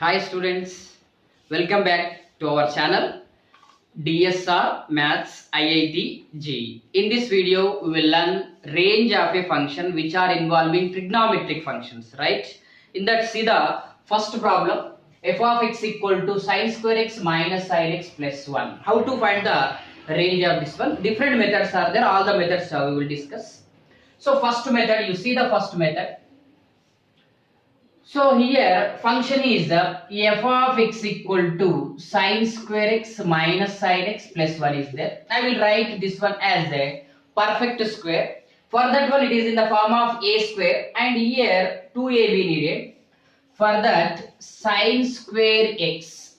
Hi students, welcome back to our channel DSR Maths IIT JEE. In this video, we will learn range of a function which are involving trigonometric functions, right? In that, see the first problem, f of x equal to sin square x minus sin x plus 1. How to find the range of this one? Different methods are there, all the methods we will discuss. So first method, you see the first method. So here function is f of x equal to sin square x minus sin x plus 1 is there. I will write this one as a perfect square. For that one it is in the form of a square and here 2ab needed. For that sin square x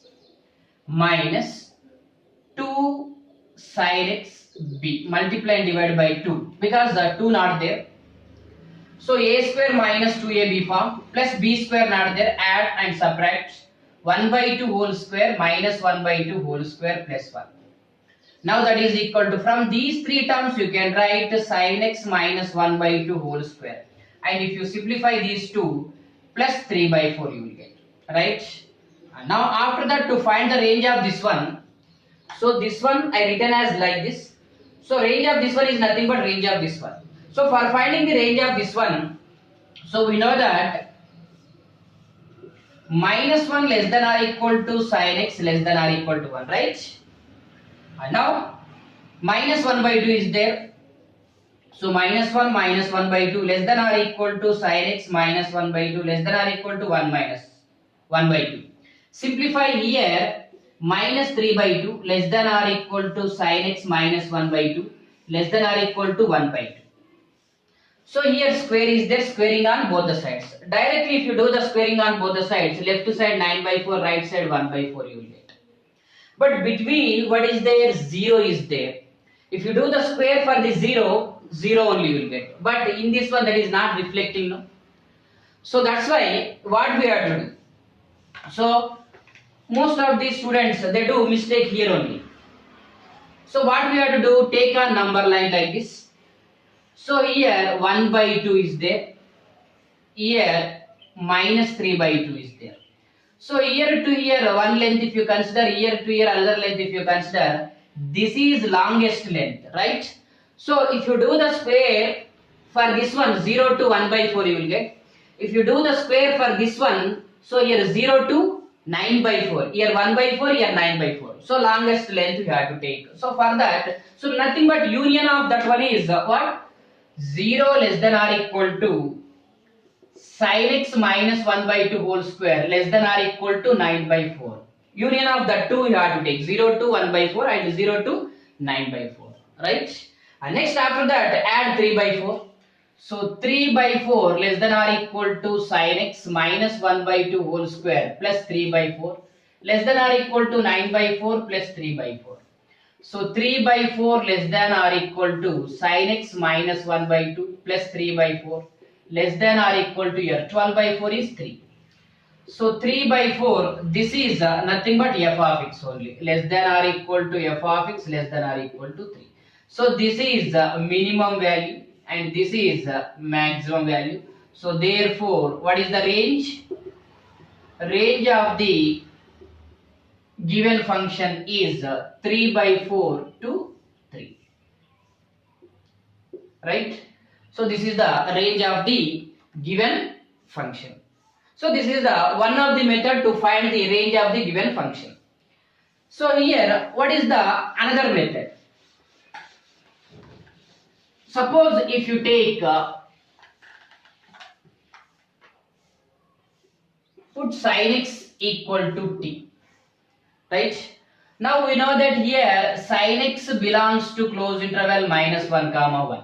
minus 2 sin x b multiply and divide by 2 because the 2 not there. So a square minus 2ab form plus b square not there, add and subtract 1 by 2 whole square minus 1 by 2 whole square plus 1. Now that is equal to, from these three terms you can write sin x minus 1 by 2 whole square, and if you simplify these two plus 3 by 4 you will get, right? And now after that, to find the range of this one, so this one I written as like this. So range of this one is nothing but range of this one. So for finding the range of this one, so we know that minus 1 less than or equal to sin x less than or equal to 1, right? And now minus 1 by 2 is there. So minus 1 by 2 less than or equal to sin x minus 1 by 2 less than or equal to 1 minus 1 by 2. Simplify here, minus 3 by 2 less than or equal to sin x minus 1 by 2 less than or equal to 1 by 2. So here square is there, squaring on both the sides. Directly if you do the squaring on both the sides, left side 9 by 4, right side 1 by 4 you will get. But between what is there? 0 is there. If you do the square for the 0, 0 only you will get. But in this one that is not reflecting, no? So that's why what we have to do. So most of these students, they do mistake here only. So what we have to do, take a number line like this. So here 1 by 2 is there, here minus 3 by 2 is there. So here to here one length if you consider, here to here another length if you consider, this is longest length, right? So if you do the square for this one, 0 to 1 by 4 you will get. If you do the square for this one, so here 0 to 9 by 4, here 1 by 4, here 9 by 4. So longest length you have to take. So for that, so nothing but union of that one is what? 0 less than or equal to sin x minus 1 by 2 whole square less than or equal to 9 by 4. Union of the two you have to take, 0 to 1 by 4 and 0 to 9 by 4, right? And next after that, add 3 by 4. So 3 by 4 less than or equal to sin x minus 1 by 2 whole square plus 3 by 4 less than or equal to 9 by 4 plus 3 by 4. So 3 by 4 less than or equal to sin x minus 1 by 2 plus 3 by 4 less than or equal to here 12 by 4 is 3. So 3 by 4, this is nothing but f of x only, less than or equal to f of x less than or equal to 3. So this is minimum value and this is maximum value. So therefore what is the range? Range of the given function is 3 by 4 to 3, right? So this is the range of the given function. So this is the one of the method to find the range of the given function. So here what is the another method? Suppose if you take put sin x equal to t, right? Now we know that here sin x belongs to closed interval minus 1 comma 1,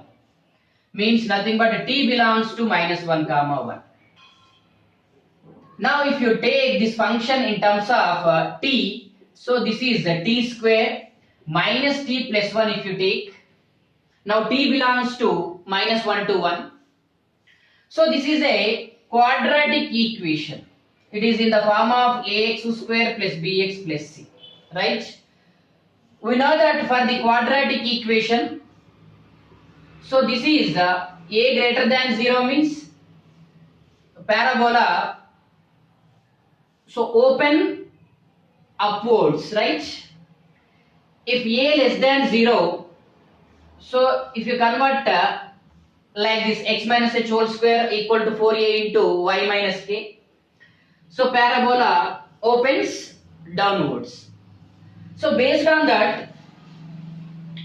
means nothing but t belongs to minus 1 comma 1. Now if you take this function in terms of t, so this is t square minus t plus 1 if you take. Now t belongs to minus 1 to 1. So this is a quadratic equation. It is in the form of ax square plus bx plus c, right? We know that for the quadratic equation, so this is a greater than 0 means parabola So open upwards, right? If a less than 0, so if you convert like this, x minus h whole square equal to 4a into y minus k. So parabola opens downwards. So based on that,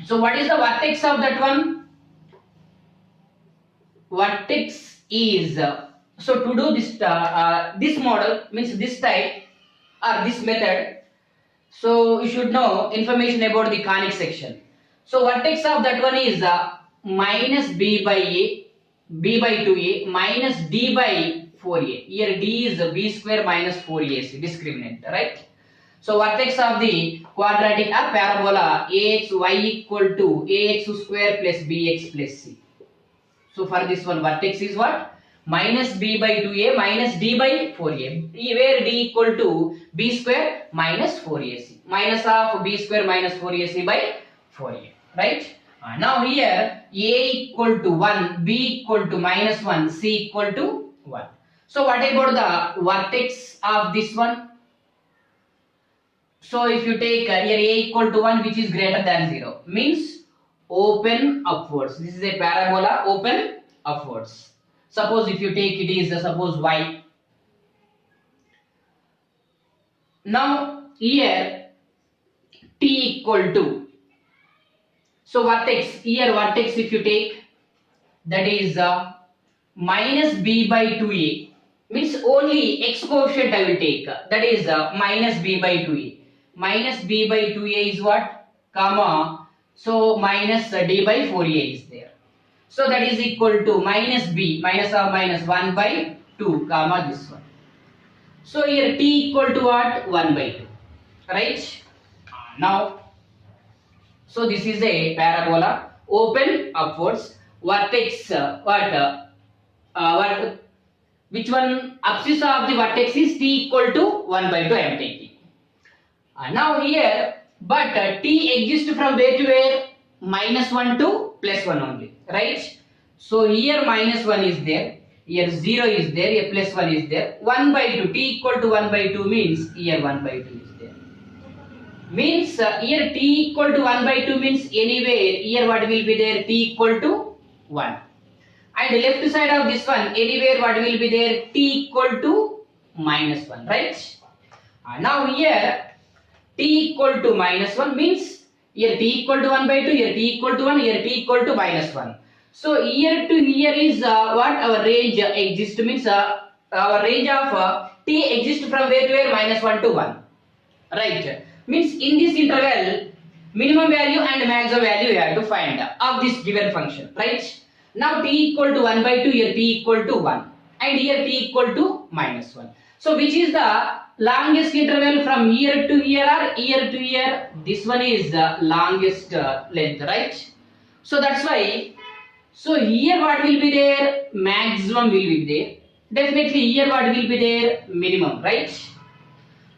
so what is the vertex of that one? Vertex is so to do this model means this type or this method. So you should know information about the conic section. So vertex of that one is minus b by a, b by 2a minus d by 4a. Here d is b square minus 4ac discriminant, right? So vertex of the quadratic or parabola ax y equal to ax square plus bx plus c. So for this one vertex is what? Minus b by 2a minus d by 4a, where d equal to b square minus 4ac, minus of b square minus 4ac by 4a, right? Now here a equal to 1, b equal to minus 1, c equal to 1. So what about the vertex of this one? So if you take here a equal to 1 which is greater than 0 means open upwards. This is a parabola open upwards. Suppose if you take it is suppose y. Now here t equal to, so vertex, here vertex if you take that is minus b by 2a means only x coefficient I will take, that is minus b by 2a. Minus b by 2a is what? Comma. So minus d by 4a is there. So that is equal to minus b, minus of minus 1 by 2, comma this one. So here t equal to what? 1 by 2, right? Now, so this is a parabola open upwards. Vertex which one? Abscissa of the vertex is t equal to 1 by 2 I am taking. Now here, but t exists from where to where? Minus 1 to plus 1 only, right? So here minus 1 is there, here 0 is there, here plus 1 is there. 1 by 2, t equal to 1 by 2 means here 1 by 2 is there. Means here t equal to 1 by 2 means anywhere here what will be there? T equal to 1. And left side of this one, anywhere what will be there? T equal to minus 1, right? Now here t equal to minus 1 means here t equal to 1 by 2, here t equal to 1, here t equal to minus 1. So here to here is what our range exists, means our range of t exists from where to where? Minus 1 to 1, right? Means in this interval minimum value and maximum value we have to find of this given function, right? Now t equal to 1 by 2, here t equal to 1 and here t equal to minus 1. So which is the longest interval from here to here or here to here? This one is the longest length, right? So that's why, so here what will be there? Maximum will be there. Definitely here what will be there? Minimum, right?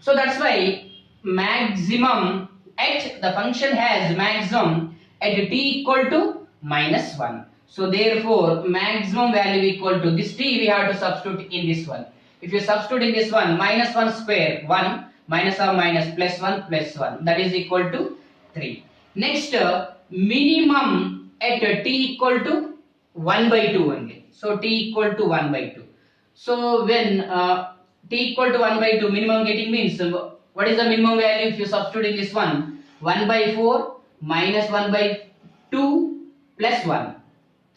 So that's why maximum at the function has maximum at t equal to minus 1. So therefore maximum value equal to this t we have to substitute in this one. If you substitute in this one, minus 1 square 1, minus of minus plus 1 plus 1, that is equal to 3. Next minimum at t equal to 1 by 2 only. So t equal to 1 by 2. So when t equal to 1 by 2 minimum getting means what is the minimum value if you substitute in this one? 1 by 4 minus 1 by 2 plus 1,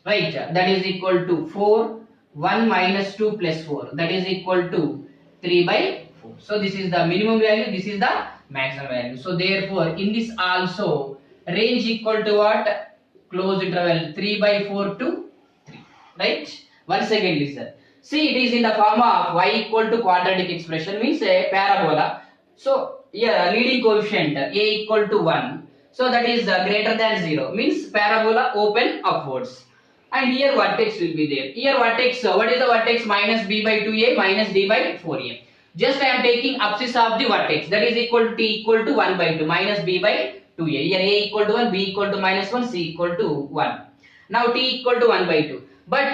right? That is equal to 4. 1 minus 2 plus 4, that is equal to 3 by 4. So this is the minimum value, this is the maximum value. So therefore in this also range equal to what? Close interval 3 by 4 to 3, right? Once again listen. See, it is in the form of y equal to quadratic expression, means a parabola. So yeah, leading coefficient a equal to 1. So that is greater than 0, means parabola open upwards. And here vertex will be there. Here vertex, what is the vertex? Minus b by 2a minus d by 4a. Just I am taking abscissa of the vertex, that is equal to t equal to 1 by 2 minus b by 2a. Here a equal to 1, b equal to minus 1, c equal to 1. Now t equal to 1 by 2. But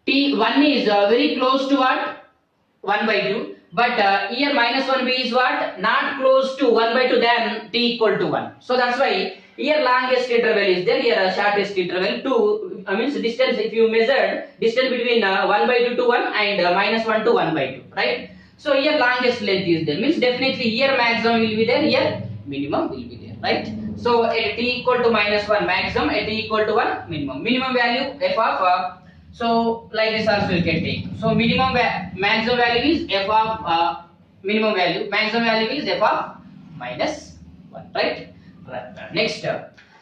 t1 is very close to what? 1 by 2. But here minus 1b is what? Not close to 1 by 2 than t equal to 1. So that's why here longest interval is there, here shortest interval 2, means distance, if you measured distance between 1 by 2 to 1 and minus 1 to 1 by 2, right? So here longest length is there, means definitely here maximum will be there, here minimum will be there, right? So at t equal to minus 1 maximum, at t equal to 1 minimum. Minimum value f of so like this also you can take. So maximum value is f of minimum value. Maximum value is f of minus 1, right? Right. Next,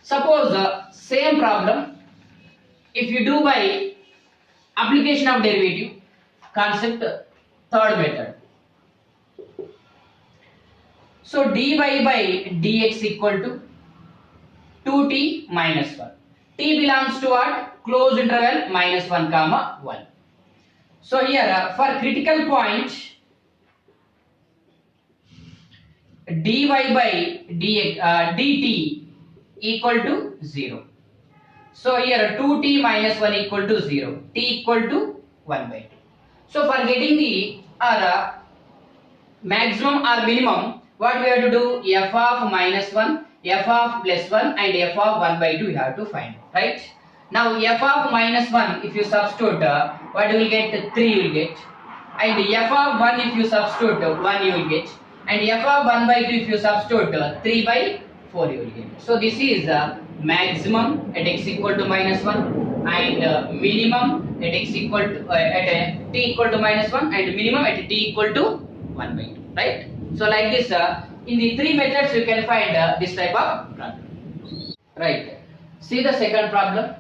suppose same problem. If you do by application of derivative concept, third method. So dy by dx equal to 2t minus 1. T belongs to what? Closed interval minus 1 comma 1. So here for critical point dy by dx, dt equal to 0. So here 2t minus 1 equal to 0. T equal to 1 by 2. So for getting the maximum or minimum, what we have to do? F of minus 1, f of plus 1 and f of 1 by 2 we have to find, right? Now f of minus 1 if you substitute, what you will get? 3 you will get. And f of 1 if you substitute, 1 you will get. And f of 1 by 2 if you substitute, 3 by 4 you will get. So this is maximum at x equal to minus 1 and minimum at x equal to at t equal to minus 1 and minimum at t equal to 1 by 2, right? So like this, in the three methods you can find this type of problem, right? See the second problem.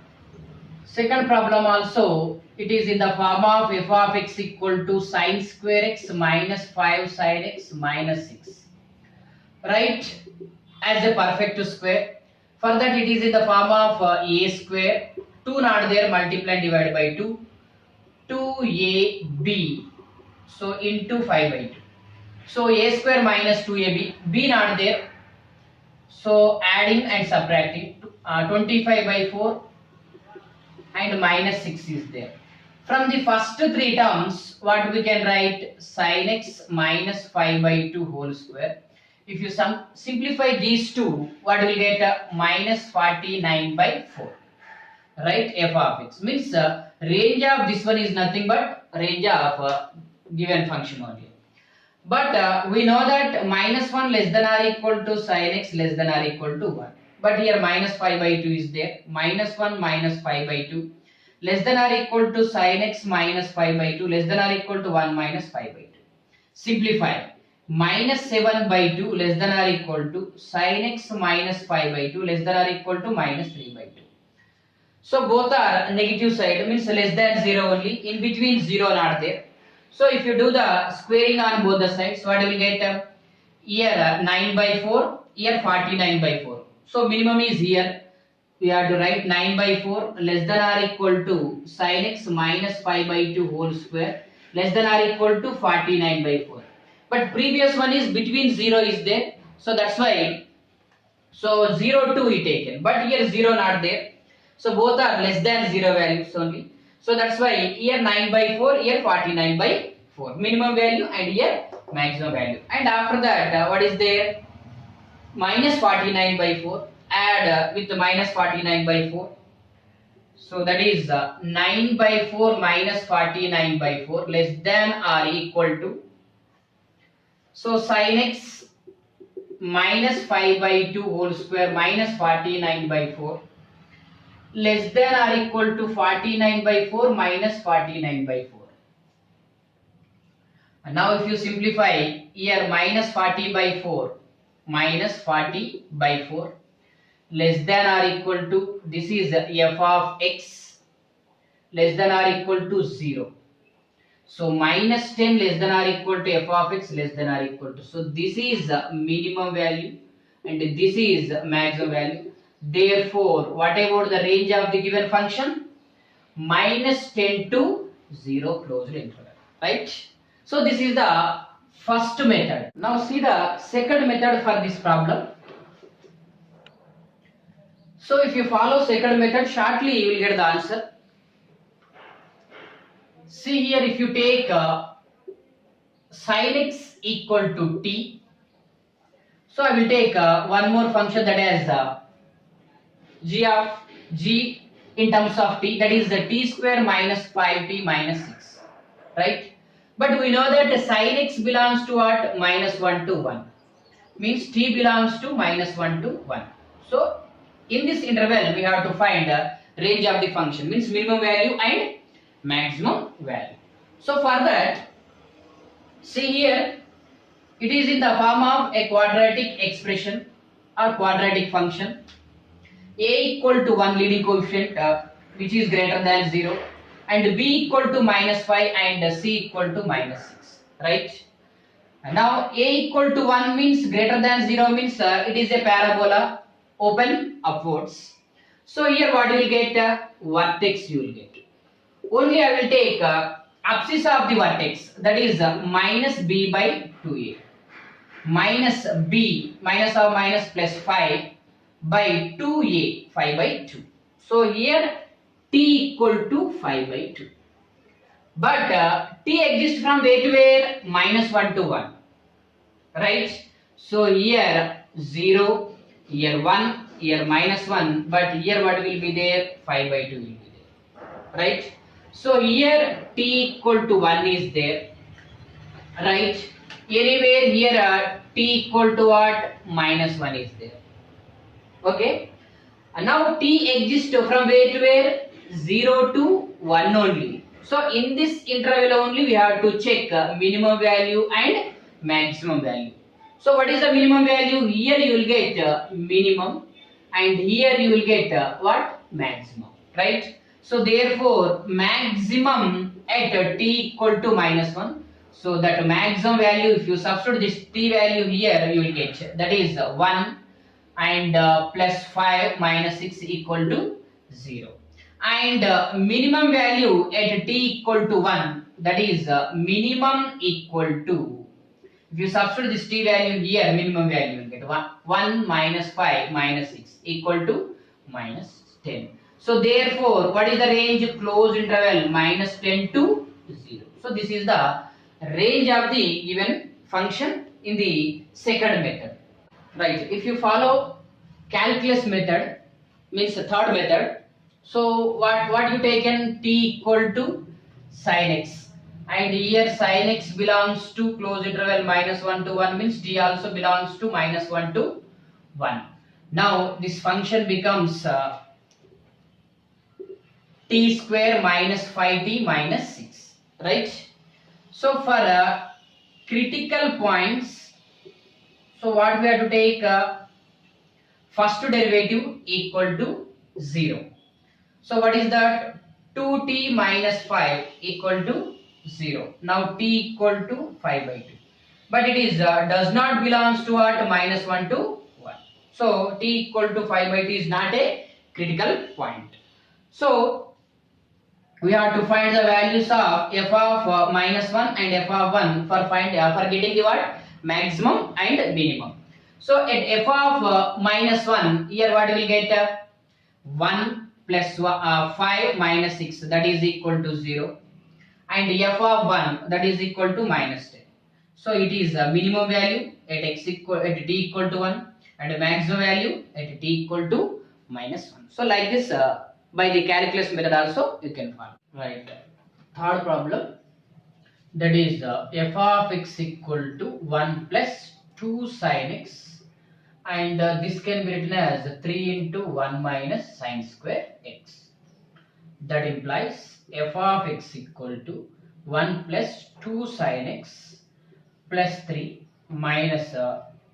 Second problem also, it is in the form of f of x equal to sine square x minus 5 sine x minus 6, right? As a perfect square. For that it is in the form of a square, 2 not there, multiply and divide by 2, 2ab, so into 5 by 2. So a square minus 2ab, b not there, so adding and subtracting, 25 by 4 and minus 6 is there. From the first three terms, what we can write? Sin x minus 5 by 2 whole square. If you simplify these two, what will get? Minus 49 by 4, right? F of x means range of this one is nothing but range of given function only. But we know that minus 1 less than or equal to sin x less than or equal to 1. But here minus 5 by 2 is there. Minus 1 minus 5 by 2 less than or equal to sin x minus 5 by 2 less than or equal to 1 minus 5 by 2. Simplify. Minus 7 by 2 less than or equal to sin x minus 5 by 2 less than or equal to minus 3 by 2. So both are negative side, means less than 0 only. In between 0 not there. So if you do the squaring on both the sides, what you will get? Here 9 by 4, here 49 by 4. So minimum is here. We have to write 9 by 4 less than or equal to sin x minus 5 by 2 whole square less than or equal to 49 by 4. But previous one is between 0 is there. So that's why, so 0 2 we taken. But here 0 not there. So both are less than 0 values only. So that's why here 9 by 4, here 49 by 4. Minimum value and here maximum value. And after that, what is there? Minus 49 by 4. Add with the minus 49 by 4. So that is 9 by 4 minus 49 by 4 less than or equal to. So sin x minus 5 by 2 whole square minus 49 by 4 less than or equal to 49 by 4 minus 49 by 4. And now if you simplify, here minus 40 by 4 minus 40 by 4 less than or equal to, this is f of x less than or equal to 0. So minus 10 less than or equal to f of x less than or equal to. So this is minimum value and this is maximum value. Therefore, what about the range of the given function? Minus 10 to 0 closed interval, right? So this is the first method. Now see the second method for this problem. So if you follow second method, shortly you will get the answer. See here, if you take sin x equal to t. So I will take one more function that has g of g in terms of t, that is the t square minus 5t minus 6, right? But we know that sin x belongs to what? Minus 1 to 1, means t belongs to minus 1 to 1. So in this interval we have to find a range of the function, means minimum value and maximum value. So for that, see here, it is in the form of a quadratic expression or quadratic function. A equal to 1 leading coefficient which is greater than 0, and b equal to minus 5 and c equal to minus 6, right? And now a equal to 1 means greater than 0, means it is a parabola open upwards. So here what you will get? Vertex you will get. Only I will take abscissa of the vertex, that is minus b by 2a, minus b, minus of minus plus 5 by 2a, 5 by 2. So here t equal to 5 by 2. But t exists from where to where? Minus 1 to 1. Right? So here 0, here 1, here minus 1, but here what will be there? 5 by 2 will be there. Right? So here t equal to 1 is there. Right? Anywhere here t equal to what? Minus 1 is there. Okay? And now t exists from where to where? 0 to 1 only. So in this interval only we have to check minimum value and maximum value. So what is the minimum value? Here you will get minimum, and here you will get what? Maximum, right? So therefore maximum at t equal to minus 1. So that maximum value, if you substitute this t value here, you will get, that is 1, and plus 5 minus 6 equal to 0. And minimum value at t equal to 1, that is minimum equal to, if you substitute this t value here, minimum value will get 1 minus 5 minus 6 equal to minus 10. So therefore what is the range? Closed interval minus 10 to 0. So this is the range of the given function in the second method. Right, if you follow calculus method, means the third method, so what you taken? T equal to sin x, and here sin x belongs to closed interval minus 1 to 1, means t also belongs to minus 1 to 1. Now this function becomes t square minus 5t minus 6, right? So for critical points, so what we have to take? First derivative equal to 0. So what is that? 2t minus 5 equal to 0. Now t equal to 5 by 2. But it is does not belongs to what? Minus 1 to 1. So t equal to 5 by 2 is not a critical point. So we have to find the values of f of minus 1 and f of 1 for getting the what? Maximum and minimum. So at f of minus 1, here what we will get? 1 plus 5 minus 6, that is equal to 0. And f of 1, that is equal to minus 10. So it is a minimum value at t equal to 1, and a maximum value at t equal to minus 1. So like this by the calculus method also you can follow. Right. Third problem, that is f of x equal to 1 plus 2 sin x, and this can be written as 3 into 1 minus sin square x. That implies f of x equal to 1 plus 2 sin x plus 3 minus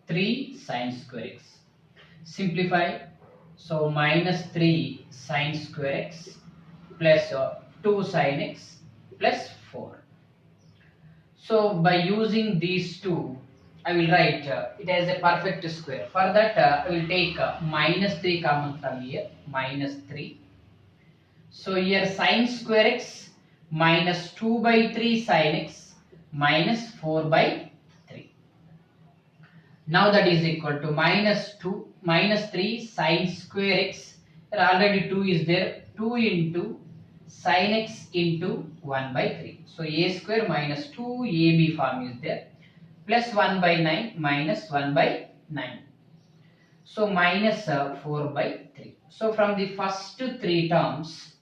3 sin square x. Simplify. So minus 3 sin square x plus 2 sin x plus 4. So by using these two, I will write it as a perfect square. For that I will take minus 3 common from here, minus 3. So here sin square x minus 2 by 3 sin x minus 4 by 3. Now that is equal to minus 3 sin square x. There already 2 is there. 2 into sin x into 1 by 3. So a square minus 2ab form is there, plus 1 by 9 minus 1 by 9. So minus 4 by 3. So from the first three terms,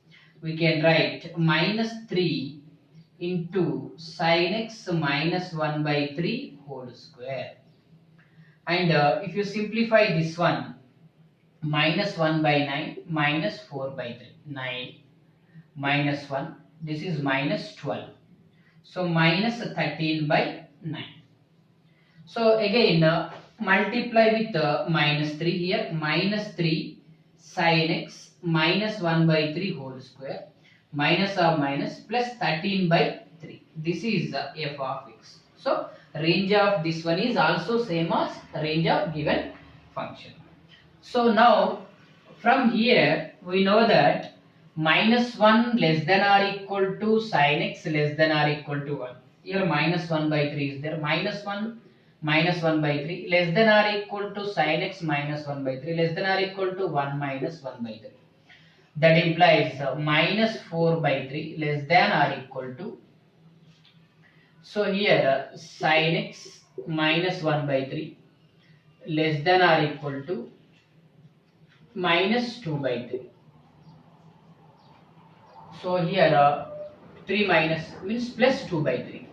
we can write minus 3 into sin x minus 1 by 3 whole square. And if you simplify this one, minus 1 by 9 minus 4 by 3. 9 minus 1, this is minus 12. So minus 13 by 9. So again multiply with minus 3 here, minus 3 sin x minus 1 by 3 whole square, minus of minus plus 13 by 3. This is f of x. So range of this one is also same as range of given function. So now from here we know that minus 1 less than or equal to sin x less than or equal to 1. Here minus 1 by 3 is there. Minus 1 minus 1 by 3 less than or equal to sin x minus 1 by 3 less than or equal to 1 minus 1 by 3. That implies minus 4 by 3 less than or equal to. So here sin x minus 1 by 3 less than or equal to minus 2 by 3. So here 3 minus means plus 2 by 3.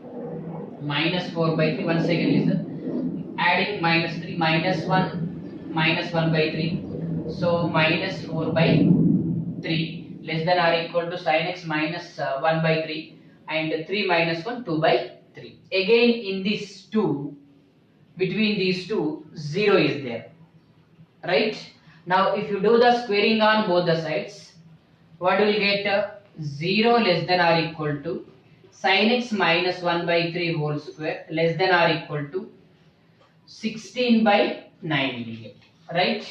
Minus 4 by 3. Once again listen. Adding minus 3 minus 1 minus 1 by 3. So minus 4 by 3 less than or equal to sin x minus 1 by 3, and 3 minus 1 2 by 3. Again in this 2, between these two 0 is there, right? Now if you do the squaring on both the sides, what will get? 0 less than or equal to sin x minus 1 by 3 whole square less than or equal to 16 by 9 will get, right?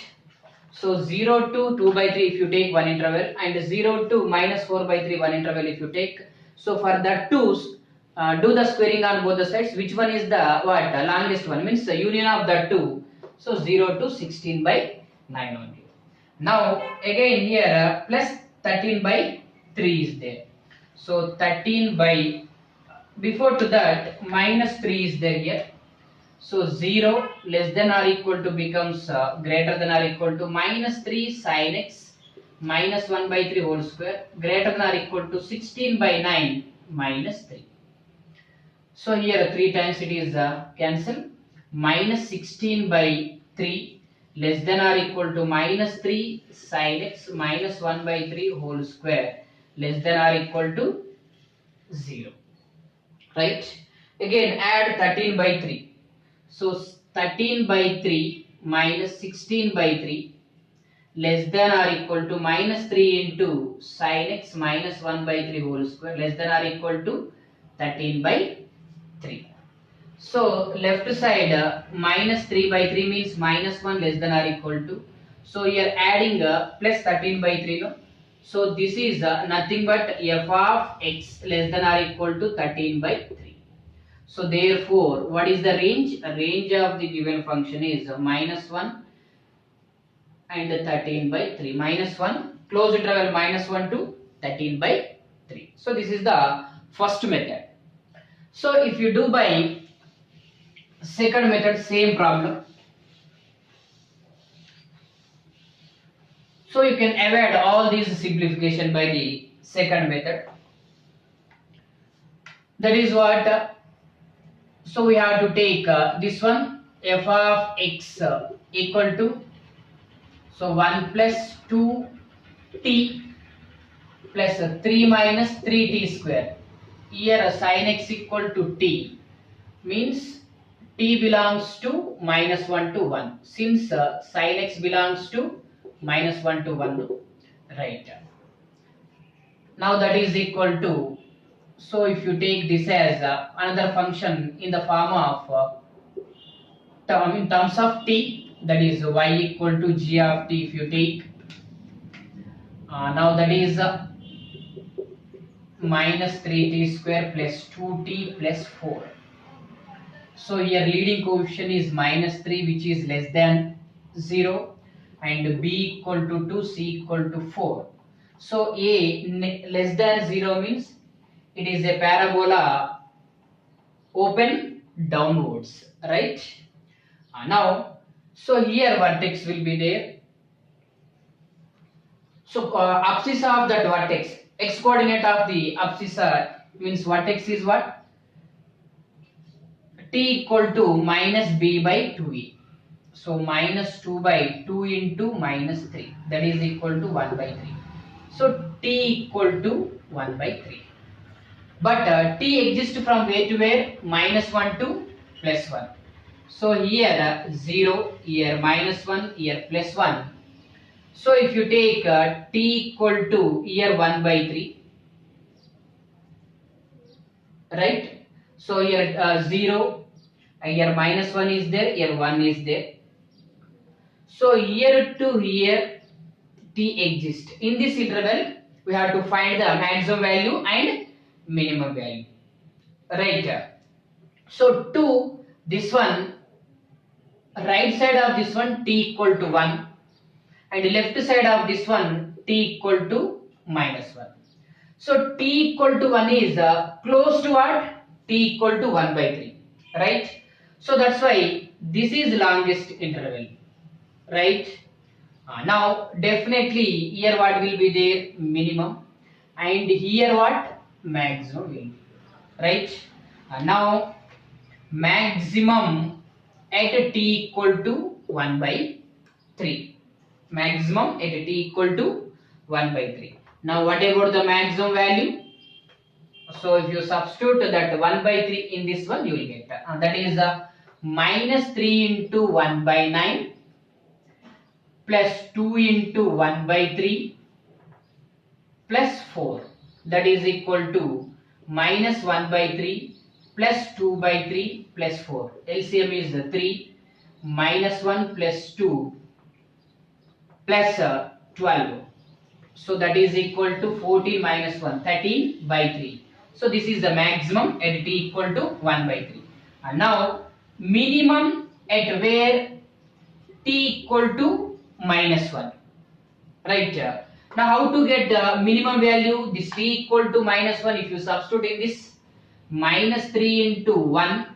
So 0 to 2 by 3 if you take one interval, and 0 to minus 4 by 3 one interval if you take. So for the 2's, do the squaring on both the sides. Which one is the what? Longest one, means the union of the 2. So 0 to 16 by 9 only. Now again here plus 13 by 3 is there. So 13 by, before to that minus 3 is there here. So 0 less than or equal to becomes greater than or equal to minus 3 sin x minus 1 by 3 whole square greater than or equal to 16 by 9 minus 3. So here 3 times it is cancelled. Minus 16 by 3 less than or equal to minus 3 sin x minus 1 by 3 whole square less than or equal to 0, right? Again add 13 by 3. So 13 by 3 minus 16 by 3 less than or equal to minus 3 into sin x minus 1 by 3 whole square less than or equal to 13 by 3. So left side minus 3 by 3 means minus 1 less than or equal to. So here adding plus 13 by 3. No? So this is nothing but f of x less than or equal to 13 by 3. So therefore, what is the range? The range of the given function is minus 1 and 13 by 3. Minus 1, close interval minus 1 to 13 by 3. So this is the first method. So if you do by second method, same problem. So you can avoid all these simplification by the second method. That is what. So we have to take this one f of x equal to, so 1 plus 2t plus 3 minus 3t square. Here sin x equal to t means t belongs to minus 1 to 1. Since sin x belongs to minus 1 to 1, right? Now that is equal to, so if you take this as another function in the form of in terms of t, that is y equal to g of t if you take, now that is minus 3t square plus 2t plus 4. So here leading coefficient is minus 3 which is less than 0, and b equal to 2, c equal to 4. So less than 0 means it is a parabola open downwards, right? Now, so here vertex will be there. So abscissa of that vertex, x coordinate of the abscissa means vertex is what? T equal to minus b by 2e. So minus 2 by 2 into minus 3, that is equal to 1 by 3. So t equal to 1 by 3. But t exists from where to where? Minus 1 to plus 1. So here 0, here minus 1, here plus 1. So if you take t equal to here 1 by 3, right? So here 0, here minus 1 is there, here 1 is there. So here to here t exists. In this interval, we have to find the maximum value and minimum value, right? So to this one, right side of this one t equal to 1 and left side of this one t equal to minus 1. So t equal to 1 is close to what? T equal to 1 by 3, right? So that's why this is longest interval, right? Now definitely here what will be there? Minimum, and here what? Maximum will be, right? Now maximum at t equal to 1 by 3. Maximum at t equal to 1 by 3. Now what about the maximum value? So if you substitute that 1 by 3 in this one, you will get that is minus 3 into 1 by 9 plus 2 into 1 by 3 plus 4, that is equal to minus 1 by 3 plus 2 by 3 plus 4. LCM is 3 minus 1 plus 2 plus 12. So that is equal to 14 minus 1, 13 by 3. So this is the maximum at t equal to 1 by 3. And now minimum at where t equal to minus 1, right? Now how to get the minimum value? This t equal to minus 1, if you substitute in this, minus 3 into 1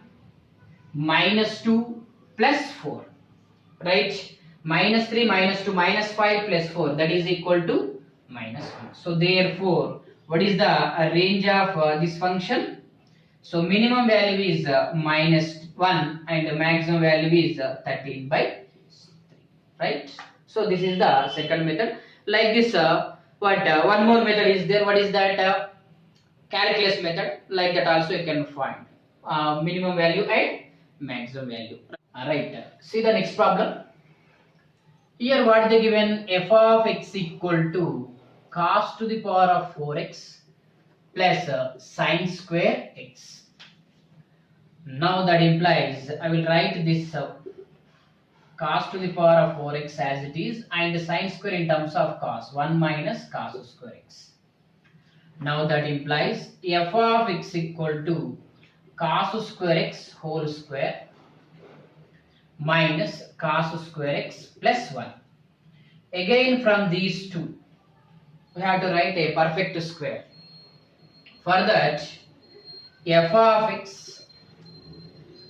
minus 2 plus 4, right? Minus 3 minus 2 minus 5 plus 4, that is equal to minus 1. So therefore, what is the range of this function? So minimum value is minus 1 and the maximum value is 13 by 3, right? So this is the second method. Like this, one more method is there. What is that? Calculus method. Like that also you can find minimum value and maximum value. Alright, see the next problem. Here what they given? F of x equal to cos to the power of 4x plus sine square x. Now that implies, I will write this cos to the power of 4x as it is and sine square in terms of cos, 1 minus cos square x. Now that implies f of x equal to cos square x whole square minus cos square x plus 1. Again from these two, we have to write a perfect square. For that, f of x,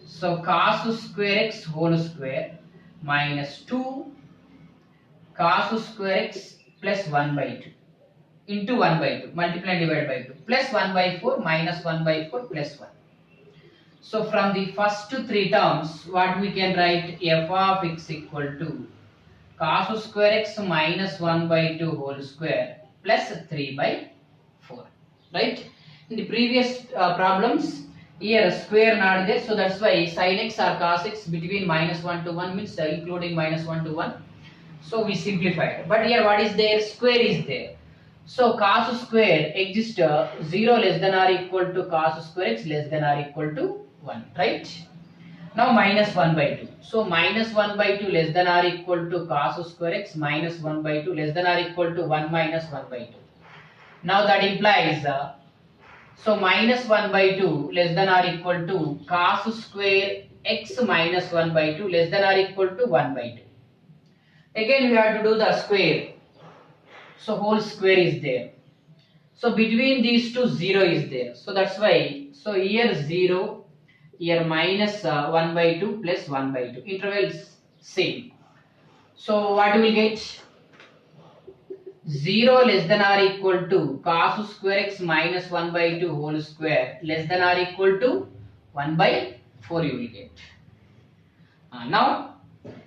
so cos square x whole square minus 2 cos square x plus 1 by 2 into 1 by 2, multiply and divide by 2, plus 1 by 4 minus 1 by 4 plus 1. So from the first three terms, what we can write? F of x equal to cos square x minus 1 by 2 whole square plus 3 by 4, right? In the previous problems, here square not there, so that's why sin x or cos x between minus 1 to 1 means including minus 1 to 1. So we simplified. But here what is there? Square is there. So cos square exists 0 less than or equal to cos square x less than or equal to 1, right? Now minus 1 by 2. So minus 1 by 2 less than or equal to cos square x minus 1 by 2 less than or equal to 1 minus 1 by 2. Now that implies so minus 1 by 2 less than or equal to cos square x minus 1 by 2 less than or equal to 1 by 2. Again we have to do the square. So whole square is there. So between these two 0 is there. So that's why, so here 0, here minus 1 by 2 plus 1 by 2. Intervals same. So what we will get? 0 less than or equal to cos square x minus 1 by 2 whole square less than or equal to 1 by 4 you will get. Now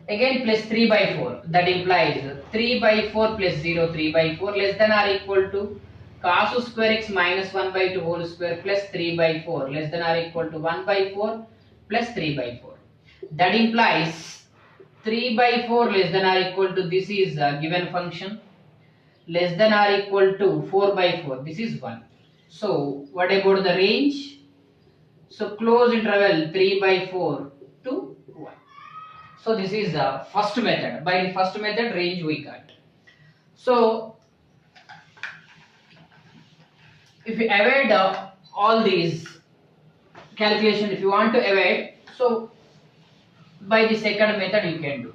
again plus 3 by 4, that implies 3 by 4 plus 0, 3 by 4 less than or equal to cos square x minus 1 by 2 whole square plus 3 by 4 less than or equal to 1 by 4 plus 3 by 4. That implies 3 by 4 less than or equal to, this is a given function, less than or equal to 4 by 4, this is 1. So what about the range? So close interval 3 by 4 to 1. So this is the first method. By the first method range we got. So if you avoid all these calculation, if you want to avoid, so by the second method you can do.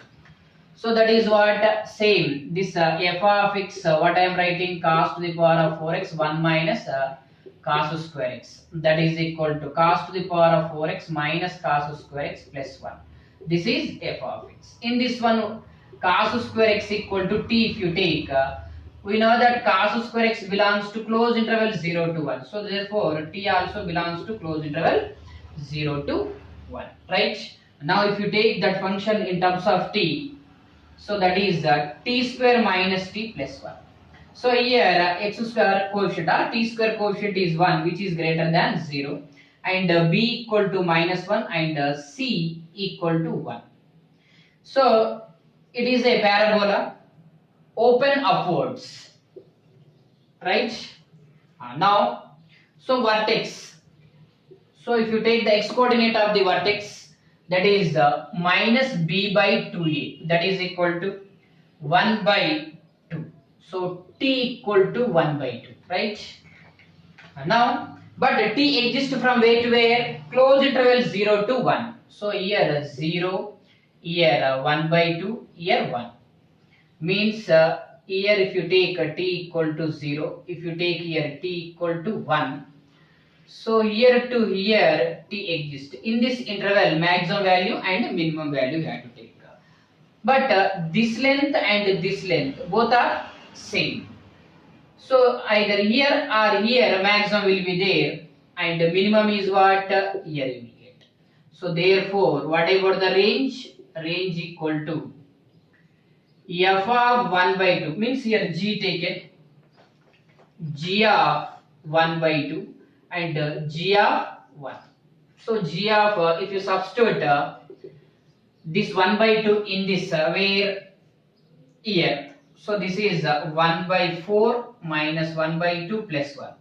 So that is what same this f of x, what I am writing, cos to the power of 4x 1 minus cos square x, that is equal to cos to the power of 4x minus cos square x plus 1. This is f of x. In this one cos square x equal to t, if you take, we know that cos square x belongs to closed interval 0 to 1. So therefore t also belongs to closed interval 0 to 1, right? Now if you take that function in terms of t, so that is t square minus t plus 1. So here x square coefficient or t square coefficient is 1, which is greater than 0, and b equal to minus 1 and c equal to 1. So it is a parabola open upwards, right? Now so vertex, so if you take the x coordinate of the vertex, that is minus b by 2a, that is equal to 1 by 2. So t equal to 1 by 2, right? Now but t exists from where to where? Closed interval 0 to 1. So here 0, here 1 by 2, here 1. Means here if you take t equal to 0, if you take here t equal to 1, so here to here t exists. In this interval maximum value and minimum value you have to take. But this length and this length both are same. So either here or here maximum will be there and the minimum is what? Here you will get. So therefore what about the range? Range equal to f of 1 by 2, means here g taken, g of 1 by 2 and g of 1. So g of, if you substitute this 1 by 2 in this where here, so this is 1 by 4 minus 1 by 2 plus 1.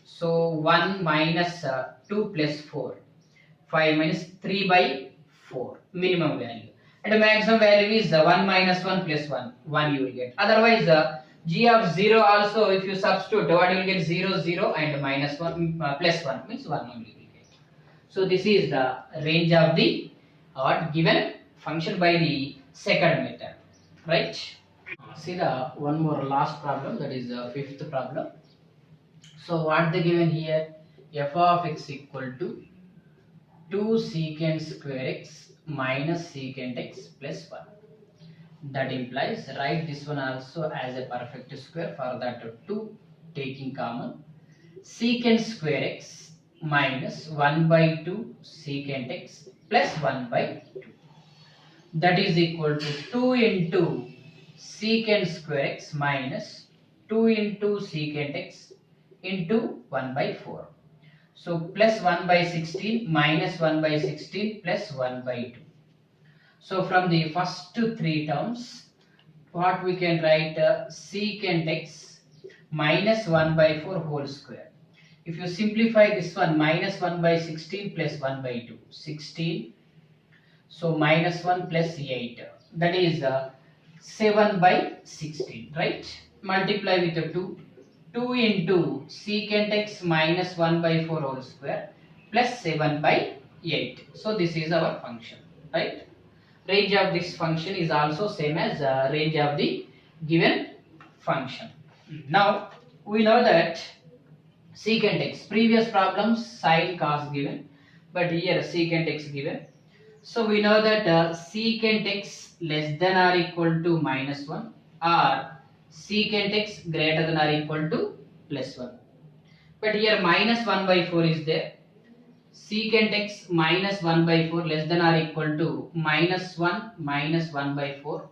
So 1 minus 2 plus 4, 5 minus 3 by 4 minimum value, and the maximum value is 1 minus 1 plus 1, 1 you will get. Otherwise g of 0 also if you substitute, what you will get? 0 0 and minus 1 plus 1 means 1 only you will get. So this is the range of the given function by the second method, right? See the one more last problem, that is the fifth problem. So what they given here? F of x equal to 2 secant square x minus secant x plus 1. That implies write this one also as a perfect square. For that 2 taking common, secant square x minus 1 by 2 secant x plus 1 by 2. That is equal to 2 into secant square x minus 2 into secant x into 1 by 4. So plus 1 by 16 minus 1 by 16 plus 1 by 2. So from the first 3 terms, what we can write? Secant x minus 1 by 4 whole square. If you simplify this one, minus 1 by 16 plus 1 by 2, 16. So minus 1 plus 8, that is 7 by 16, right? Multiply with the 2. 2 into secant x minus 1 by 4 whole square plus 7 by 8. So this is our function, right? Range of this function is also same as range of the given function. Now we know that secant x, previous problems sin cos given, but here secant x given. So we know that secant x less than or equal to minus 1 or secant x greater than or equal to plus 1. But here minus 1 by 4 is there. Secant x minus 1 by 4 less than or equal to minus 1 minus 1 by 4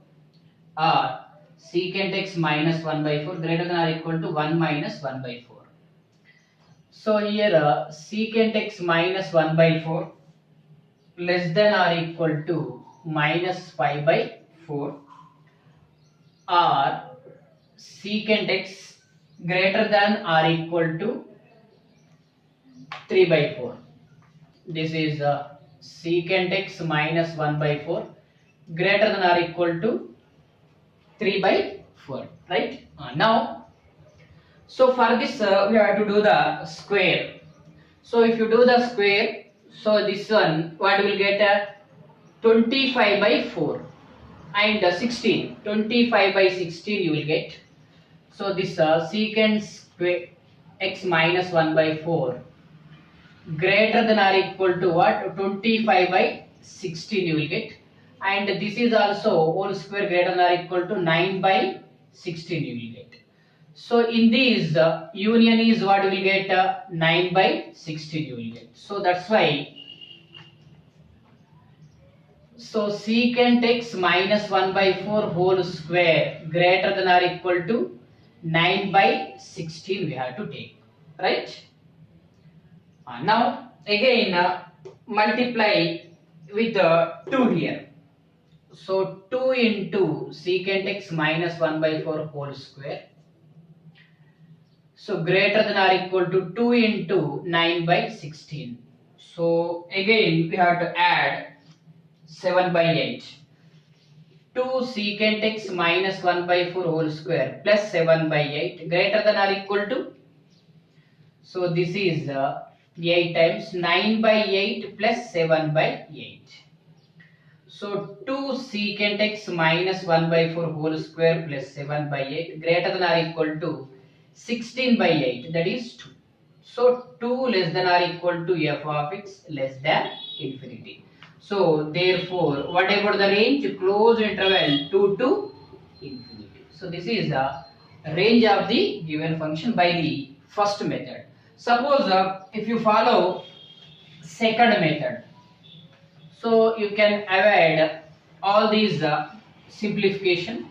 or secant x minus 1 by 4 greater than or equal to 1 minus 1 by 4. So here secant x minus 1 by 4 less than or equal to minus 5 by 4 or secant x greater than or equal to 3 by 4. This is secant x minus 1 by 4 greater than or equal to 3 by 4, right? Now, so for this we have to do the square. So if you do the square, so this one what will get 25 by 4 and 16, 25 by 16 you will get. So this secant square x minus 1 by 4 greater than or equal to what? 25 by 16 you will get, and this is also whole square greater than or equal to 9 by 16 you will get. So in this union is what we will get 9 by 16 you will get. So that's why, so secant x minus 1 by 4 whole square greater than or equal to 9 by 16 we have to take, right? Now again multiply with 2 here. So 2 into secant x minus 1 by 4 whole square. So greater than or equal to 2 into 9 by 16. So again we have to add 7 by 8. 2 secant x minus 1 by 4 whole square plus 7 by 8 greater than or equal to. So this is 8 times 9 by 8 plus 7 by 8. So 2 secant x minus 1 by 4 whole square plus 7 by 8 greater than or equal to 16 by 8, that is 2. So 2 less than or equal to f of x less than infinity. So therefore what about the range? Closed interval 2 to infinity. So this is the range of the given function by the first method. Suppose if you follow second method, so you can avoid all these simplification.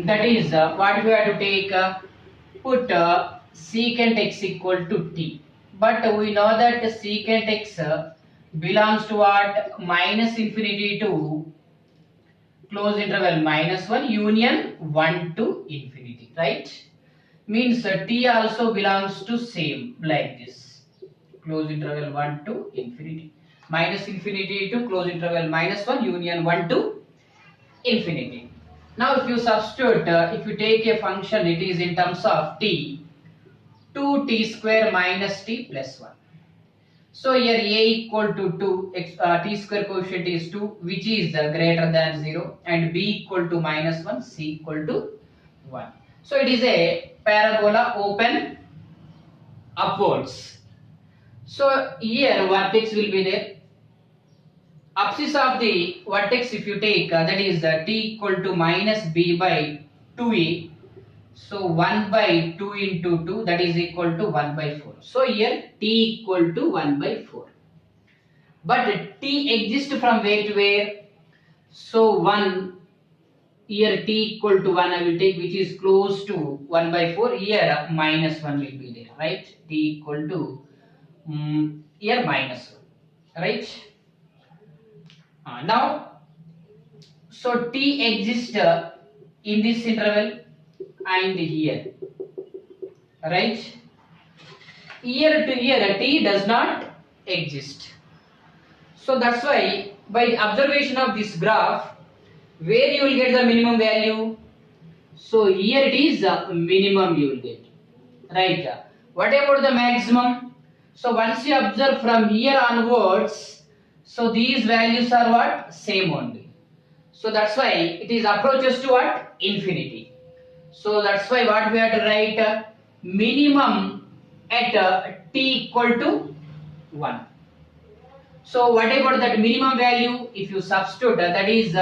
That is what we have to take, put secant x equal to t. But we know that secant x belongs to what? Minus infinity to close interval minus 1 union 1 to infinity, right? Means t also belongs to same like this, close interval 1 to infinity, minus infinity to close interval minus 1 union 1 to infinity. Now if you substitute, if you take a function, it is in terms of t, 2t square minus t plus 1. So here a equal to 2, t square coefficient is 2, which is greater than 0, and b equal to minus 1, c equal to 1. So it is a parabola open upwards. So here vertex will be there. Axis of the vertex if you take, that is t equal to minus b by 2a. So 1 by 2 into 2, that is equal to 1 by 4. So here t equal to 1 by 4. But t exists from where to where? So 1, here t equal to 1 I will take, which is close to 1 by 4. Here minus 1 will be there, right? T equal to here minus 1, right? Now, so t exists in this interval and here, right? Here to here t does not exist. So that's why by observation of this graph, where you will get the minimum value? So here it is minimum you will get, right? What about the maximum? So once you observe from here onwards, so these values are what? Same only. So that's why it is approaches to what? Infinity. So that's why what we have to write, minimum at t equal to 1. So what about that minimum value? If you substitute, that is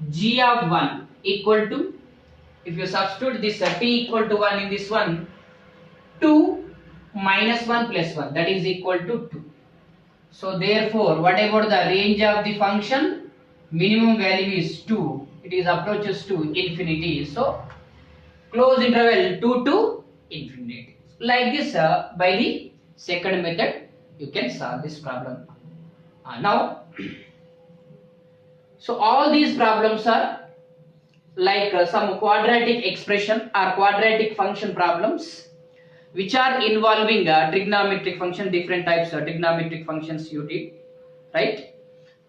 g of 1 equal to, if you substitute this t equal to 1 in this one, 2 minus 1 plus 1, that is equal to 2. So therefore, what about the range of the function? Minimum value is 2. It is approaches to infinity. So close interval 2 to infinity. Like this, by the second method, you can solve this problem. Now, so all these problems are like some quadratic expression or quadratic function problems, which are involving trigonometric function, different types of trigonometric functions you did, right?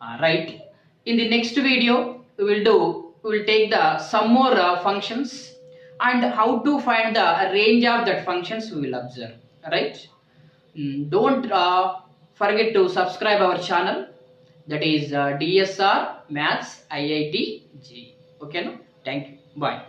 Right. In the next video, we will take the some more functions and how to find the range of that functions we will observe, right? Don't forget to subscribe our channel, that is DSR Maths IIT JEE. Okay, no? Thank you. Bye.